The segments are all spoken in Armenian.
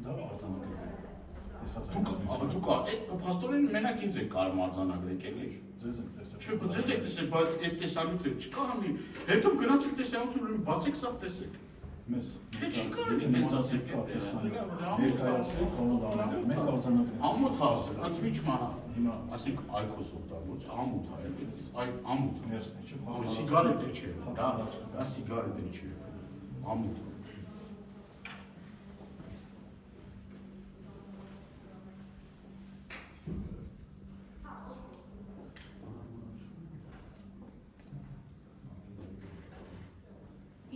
Դուք փաստորեն մենակ ինձ եք կարող արձանագրել, էլի։ Ձեզ եք տեսել։ Չէ, ձեզ եք տեսել, բայց այդ տեսանյութը չկա համի։ Հետո գնացեք տեսանյութը բացեք սա տեսեք։ Մեզ։ Չէ, չի կարող ինձ ասեք այդ։ Ներկայացրեք խոմոդ անել։ Մենք արձանագրենք։ Ամոթ ասել, այդ միջմա հիմա ասենք այքոս օգտագործ, ամոթ է, այ ամոթ։ Ներսն չէ։ Սիգարետ չէ, դա սիգարետ չէ։ Ամոթ։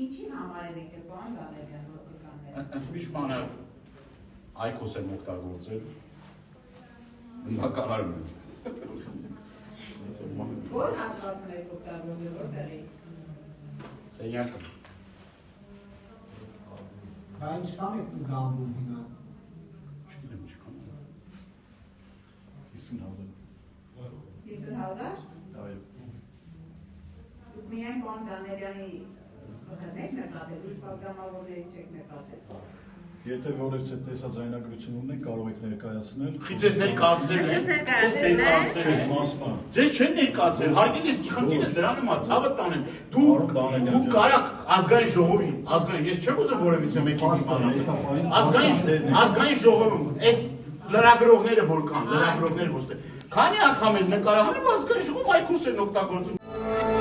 Ինչի համար են եկել բան Դանելյան ռոկականները։ Միշմանը այքոս եմ օգտագործել։ Բնակարարում եմ։ Որ հատվածն եք օգտագործել, որտեղի։ Սենյակը։ Բայց շամ եք գամբում հիմա։ Չգիտեմ ինչքան։ 50,000։ 50,000։ Այո։ Դուք միայն բան Դանելյանի եք նկատել, ուշ պատգամավորների չեք նկատել։ Եթե որևէ տեսած ձայնագրություն ունենք, կարող եք ներկայացնել։ Ձեզ ներկայացրել եք։ Ձեզ չեն ներկայացրել, հարգելի խնդիրը դրանում է, ցավը տանեմ։ Դուք կարաք ազգային ժողովին, ես չեմ ուզում որևիցե մեկին իմանալ։ Ազգային ժողովում, այս լրագրողները որ կան, լրագրողները ոստե։ Քանի անգամ են նկարահանում ազգային ժողով այքոս են օգտագործում։